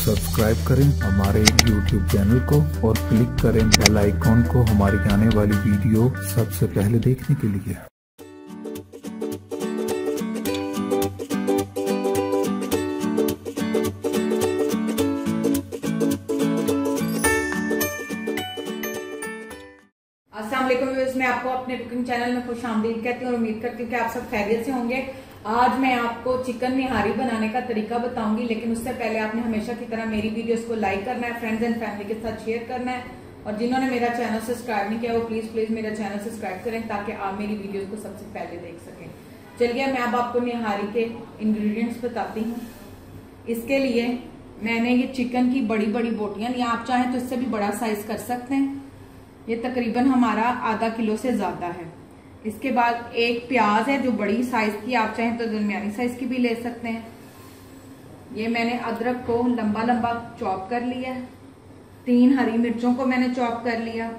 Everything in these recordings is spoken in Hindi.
सब्सक्राइब करें हमारे YouTube चैनल को और क्लिक करें बेल आइकॉन को हमारी आने वाली वीडियो सबसे पहले देखने के लिए। अस्सलाम वालेकुम व्यूअर्स, मैं आपको अपने कुकिंग चैनल में खुशामदीद कहती हूँ और उम्मीद करती हूँ कि आप सब खैरियत से होंगे। आज मैं आपको चिकन निहारी बनाने का तरीका बताऊंगी, लेकिन उससे पहले आपने हमेशा की तरह मेरी वीडियोस को लाइक करना है, फ्रेंड्स एंड फैमिली के साथ शेयर करना है, और जिन्होंने मेरा चैनल सब्सक्राइब नहीं किया वो प्लीज मेरा चैनल सब्सक्राइब करें ताकि आप मेरी वीडियोस को सबसे पहले देख सकें। चलिए मैं अब आपको निहारी के इंग्रेडिएंट्स बताती हूँ। इसके लिए मैंने ये चिकन की बड़ी बड़ी बोटियां लिया, आप चाहें तो इससे भी बड़ा साइज कर सकते हैं। ये तकरीबन हमारा आधा किलो से ज्यादा है। इसके बाद एक प्याज है जो बड़ी साइज की, आप चाहें तो दरमियानी साइज की भी ले सकते हैं। ये मैंने अदरक को लंबा लंबा चॉप कर लिया। 3 हरी मिर्चों को मैंने चॉप कर लिया।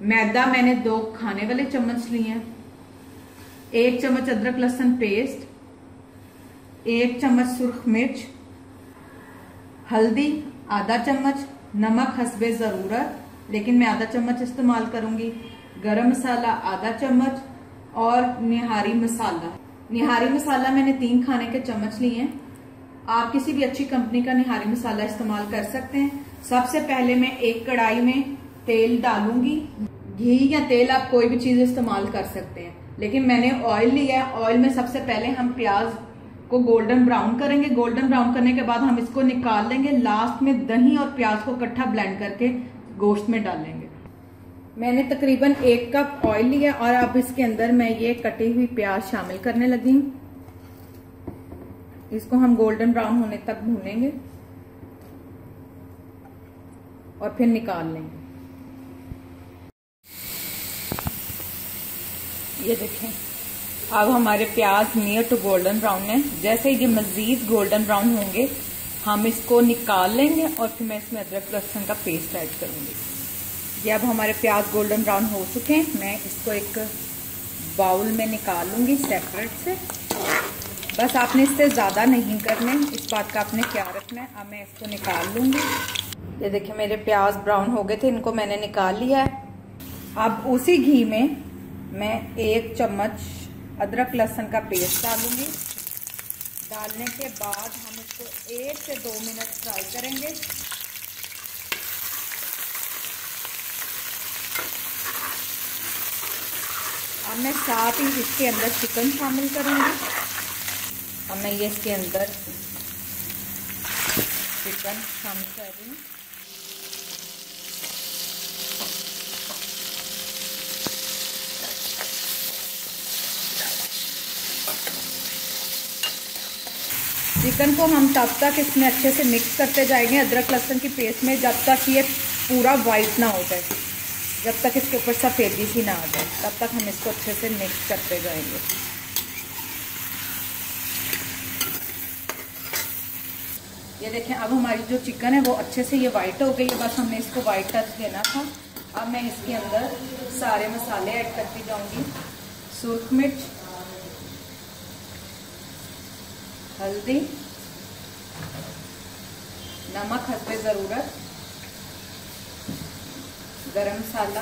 मैदा मैंने 2 खाने वाले चम्मच लिए हैं। 1 चम्मच अदरक लहसुन पेस्ट, 1 चम्मच सुर्ख मिर्च, हल्दी आधा चम्मच, नमक हस्बे जरूरत लेकिन मैं आधा चम्मच इस्तेमाल करूंगी, गरम मसाला आधा चम्मच और निहारी मसाला। निहारी मसाला मैंने 3 खाने के चम्मच लिए हैं। आप किसी भी अच्छी कंपनी का निहारी मसाला इस्तेमाल कर सकते हैं। सबसे पहले मैं एक कढ़ाई में तेल डालूंगी। घी या तेल आप कोई भी चीज इस्तेमाल कर सकते हैं, लेकिन मैंने ऑयल लिया है। ऑयल में सबसे पहले हम प्याज को गोल्डन ब्राउन करेंगे। गोल्डन ब्राउन करने के बाद हम इसको निकाल लेंगे। लास्ट में दही और प्याज को इकट्ठा ब्लेंड करके गोश्त में डालेंगे। मैंने तकरीबन 1 कप ऑयल लिया और अब इसके अंदर मैं ये कटी हुई प्याज शामिल करने लगी हूं। इसको हम गोल्डन ब्राउन होने तक भूनेंगे और फिर निकाल लेंगे। ये देखें, अब हमारे प्याज नियर टू गोल्डन ब्राउन है। जैसे ये मजीद गोल्डन ब्राउन होंगे हम इसको निकाल लेंगे और फिर मैं इसमें अदरक लहसुन का पेस्ट ऐड करूंगी। ये अब हमारे प्याज गोल्डन ब्राउन हो चुके हैं। मैं इसको एक बाउल में निकाल लूंगी सेपरेट से। बस आपने इससे ज्यादा नहीं करने, इस बात का आपने ख्याल रखना है। अब मैं इसको निकाल लूंगी। ये देखिए मेरे प्याज ब्राउन हो गए थे, इनको मैंने निकाल लिया है। अब उसी घी में मैं 1 चम्मच अदरक लहसुन का पेस्ट डालूंगी। डालने के बाद हम इसको 1 से 2 मिनट फ्राई करेंगे। अब मैं साथ ही इसके अंदर चिकन शामिल करूंगी। अब मैं ये इसके अंदर चिकन शामिल कर रही हूँ। चिकन को हम तब तक इसमें अच्छे से मिक्स करते जाएंगे अदरक लहसुन की पेस्ट में, जब तक ये पूरा वाइट ना हो जाए, जब तक इसके ऊपर सफेदी सी ना आ जाए, तब तक हम इसको अच्छे से मिक्स करते जाएंगे। ये देखें, अब हमारी जो चिकन है वो अच्छे से ये वाइट हो गई है। बस हमने इसको वाइट टच देना था। अब मैं इसके अंदर सारे मसाले ऐड करती जाऊंगी। सुर्ख मिर्च, हल्दी, नमक हस्बे जरूरत, गरम मसाला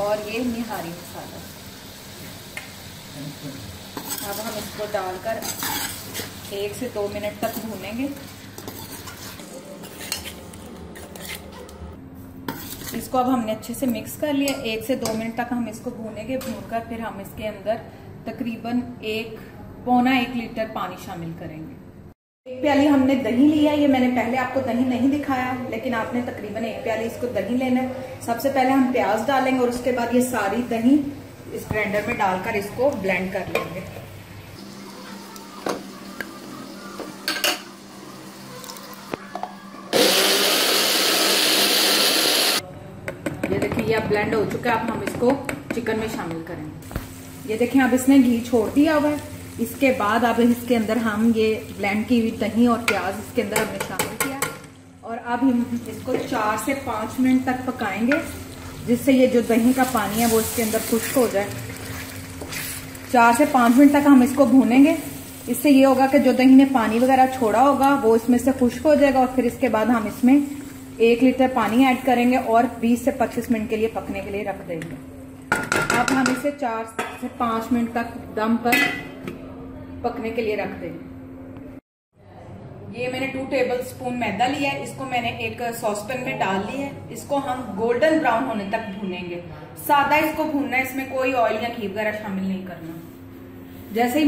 और ये निहारी मसाला। अब हम इसको डालकर 1 से 2 मिनट तक भूनेंगे। इसको अब हमने अच्छे से मिक्स कर लिया। 1 से 2 मिनट तक हम इसको भूनेंगे। भूनकर फिर हम इसके अंदर तकरीबन 1.25 लीटर पानी शामिल करेंगे। 1 प्याली हमने दही लिया है। ये मैंने पहले आपको दही नहीं दिखाया, लेकिन आपने तकरीबन 1 प्याली इसको दही लेना है। सबसे पहले हम प्याज डालेंगे और उसके बाद ये सारी दही इस ग्राइंडर में डालकर इसको ब्लेंड कर लेंगे। ये देखिए ये अब ब्लेंड हो चुका है। अब हम इसको चिकन में शामिल करेंगे। ये देखें अब इसने घी छोड़ दिया हुआ है। इसके बाद अब इसके अंदर हम ये ब्लेंड की हुई दही और प्याज इसके अंदर हमने शामिल किया और अब हम इसको 4 से 5 मिनट तक पकाएंगे, जिससे ये जो दही का पानी है वो इसके अंदर खुश्क हो जाए। 4 से 5 मिनट तक हम इसको भूनेंगे। इससे ये होगा कि जो दही ने पानी वगैरह छोड़ा होगा वो इसमें से खुश्क हो जाएगा। और फिर इसके बाद हम इसमें 1 लीटर पानी ऐड करेंगे और 20 से 25 मिनट के लिए पकने के लिए रख देंगे। अब हम इसे 4 से 5 मिनट तक दम पर पकने के लिए रख देंगे। ये मैंने 2 टेबलस्पून मैदा लिया है, इसको मैंने एक सॉसपैन में डाल लिया है। इसको हम गोल्डन ब्राउन होने तक भूनेंगे। सादा इसको भूनना है, इसमें कोई ऑयल या घी वगैरह शामिल नहीं करना। जैसे ही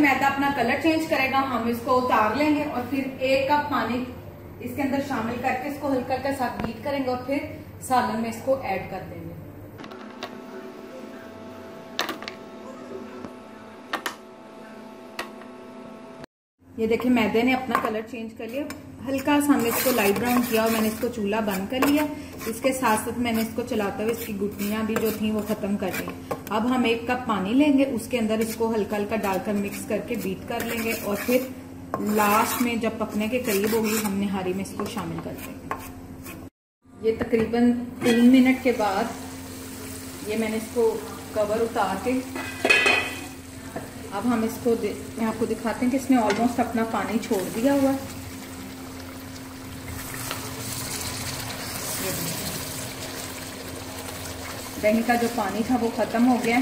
मैदा अपना कलर चेंज करेगा हम इसको उतार लेंगे और फिर 1 कप पानी इसके अंदर शामिल करके इसको हल्का हल्का साथ बीट करेंगे और फिर सालन में इसको ऐड कर देंगे। ये देखिए मैदे ने अपना कलर चेंज कर लिया, हल्का सा हमने इसको लाइट ब्राउन किया और मैंने इसको चूल्हा बंद कर लिया। इसके साथ साथ मैंने इसको चलाते हुए इसकी गुठलियां भी जो थी वो खत्म कर दी। अब हम 1 कप पानी लेंगे, उसके अंदर इसको हल्का हल्का डालकर मिक्स करके बीट कर लेंगे और फिर लास्ट में जब पकने के करीब होगी हम निहारी में इसको शामिल कर देंगे। ये तकरीबन 3 मिनट के बाद ये मैंने इसको कवर उतार के अब हम इसको मैं आपको दिखाते हैं कि इसने ऑलमोस्ट अपना पानी छोड़ दिया हुआ। दही का जो पानी था वो खत्म हो गया।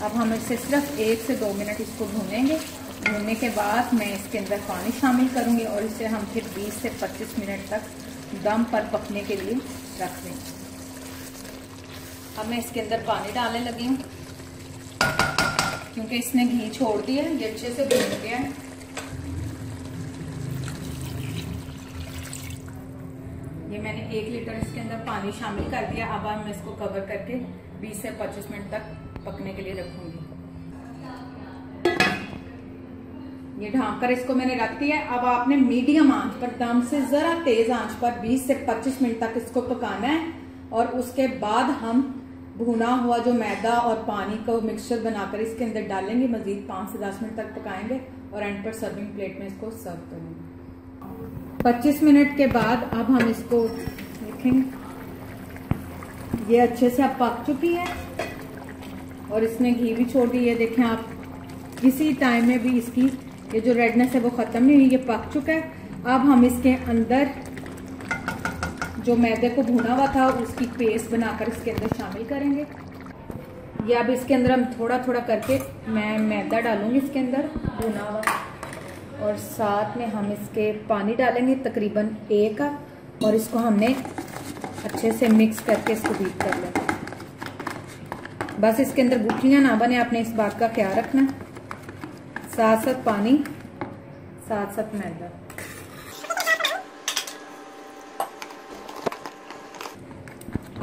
अब हम इसे सिर्फ 1 से 2 मिनट इसको भूनेंगे। भूनने के बाद मैं इसके अंदर पानी शामिल करूंगी और इसे हम फिर 20 से 25 मिनट तक दम पर पकने के लिए रख देंगे। अब मैं इसके अंदर पानी डालने लगी हूँ क्योंकि इसने घी छोड़ दिया, ये अच्छे से भून गया है। ये मैंने 1 लीटर इसके अंदर पानी शामिल कर दिया। अब मैं इसको कवर करके 20 से 25 मिनट तक पकने के लिए रखूंगी। ये ढांक कर इसको मैंने रख दिया। अब आपने मीडियम आंच पर, दम से जरा तेज आंच पर 20 से 25 मिनट तक इसको पकाना है और उसके बाद हम भुना हुआ जो मैदा और पानी का मिक्सचर बनाकर इसके अंदर डालेंगे। मजीद 5 से 10 मिनट तक पकाएंगे और एंड पर सर्विंग प्लेट में इसको सर्व करेंगे। 25 मिनट के बाद अब हम इसको देखेंगे, ये अच्छे से अब पक चुकी है और इसने घी भी छोड़ दी है। देखें आप, किसी टाइम में भी इसकी ये जो रेडनेस है वो खत्म नहीं हुई, ये पक चुका है। अब हम इसके अंदर जो मैदे को भुना हुआ था उसकी पेस्ट बनाकर इसके अंदर शामिल करेंगे। ये अब इसके अंदर हम थोड़ा थोड़ा करके मैं मैदा डालूंगी इसके अंदर भुना हुआ और साथ में हम इसके पानी डालेंगे तकरीबन 1 कप और इसको हमने अच्छे से मिक्स करके इसको बीट कर लेंगे। बस इसके अंदर गुठलियां ना बने, आपने इस बात का ख्याल रखना। साथ साथ पानी, साथ साथ मैदा।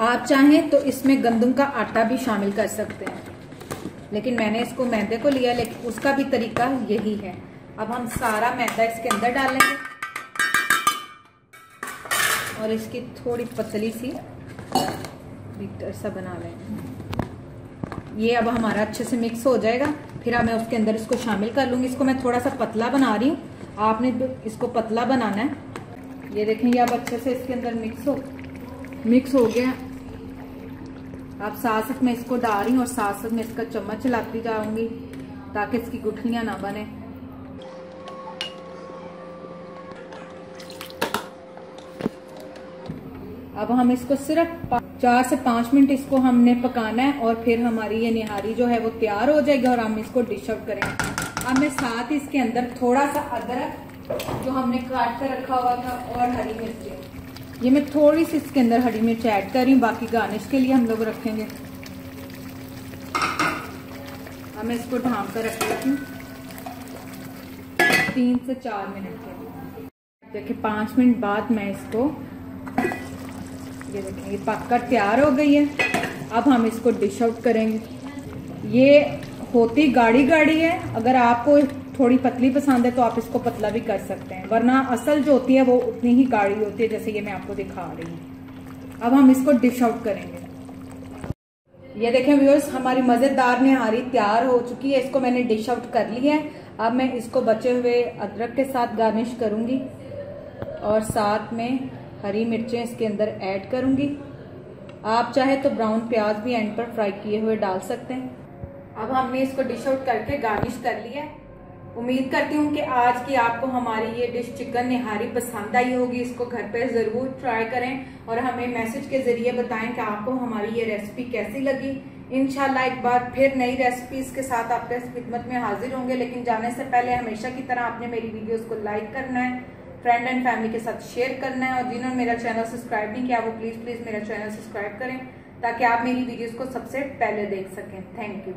आप चाहें तो इसमें गंदम का आटा भी शामिल कर सकते हैं, लेकिन मैंने इसको मैदे को लिया, लेकिन उसका भी तरीका यही है। अब हम सारा मैदा इसके अंदर डालेंगे और इसकी थोड़ी पतली सी बीटर सा बना लेंगे। ये अब हमारा अच्छे से मिक्स हो जाएगा। फिर अब मैं उसके अंदर इसको शामिल कर लूंगी। इसको मैं थोड़ा सा पतला बना रही हूँ, आपने इसको पतला बनाना है। ये देखें, ये अब अच्छे से इसके अंदर मिक्स हो गया। अब साथ साथ मैं इसको डाल रही हूँ और साथ साथ मैं इसका चम्मच चलाती जाऊंगी ताकि इसकी गुठलियां ना बने। अब हम इसको सिर्फ 4 से 5 मिनट इसको हमने पकाना है और फिर हमारी ये निहारी जो है वो तैयार हो जाएगी और हम इसको डिश आउट करेंगे। अब मैं साथ इसके अंदर थोड़ा सा अदरक जो हमने काट कर रखा हुआ था और हरी मिर्ची, ये मैं थोड़ी सी इसके अंदर हरी मिर्च ऐड कर रही हूँ, बाकी गार्निश के लिए हम लोग रखेंगे। अब मैं इसको ढांक कर रख लेती हूँ 3 से 4 मिनट के लिए। देखिए 5 मिनट बाद मैं इसको, ये देखें ये पककर तैयार हो गई है। अब हम इसको डिश आउट करेंगे। ये होती गाढ़ी गाढ़ी है, अगर आपको थोड़ी पतली पसंद है तो आप इसको पतला भी कर सकते हैं, वरना असल जो होती है वो उतनी ही गाढ़ी होती है जैसे ये मैं आपको दिखा रही हूँ। अब हम इसको डिश आउट करेंगे। ये देखें व्यूअर्स, हमारी मजेदार निहारी तैयार हो चुकी है। इसको मैंने डिश आउट कर लिया है। अब मैं इसको बचे हुए अदरक के साथ गार्निश करूंगी और साथ में हरी मिर्चें इसके अंदर ऐड करूंगी। आप चाहे तो ब्राउन प्याज भी एंड पर फ्राई किए हुए डाल सकते हैं। अब हमने इसको डिश आउट करके गार्निश कर लिया है। उम्मीद करती हूँ कि आज की आपको हमारी ये डिश चिकन निहारी पसंद आई होगी। इसको घर पे जरूर ट्राई करें और हमें मैसेज के जरिए बताएं कि आपको हमारी ये रेसिपी कैसी लगी। इंशाल्लाह एक बार फिर नई रेसिपीज के साथ आपके खिदमत में हाजिर होंगे, लेकिन जाने से पहले हमेशा की तरह आपने मेरी वीडियोस को लाइक करना है, फ्रेंड एंड फैमिली के साथ शेयर करना है, और जिन्होंने मेरा चैनल सब्सक्राइब नहीं किया वो प्लीज मेरा चैनल सब्सक्राइब करें ताकि आप मेरी वीडियोस को सबसे पहले देख सकें। Thank you.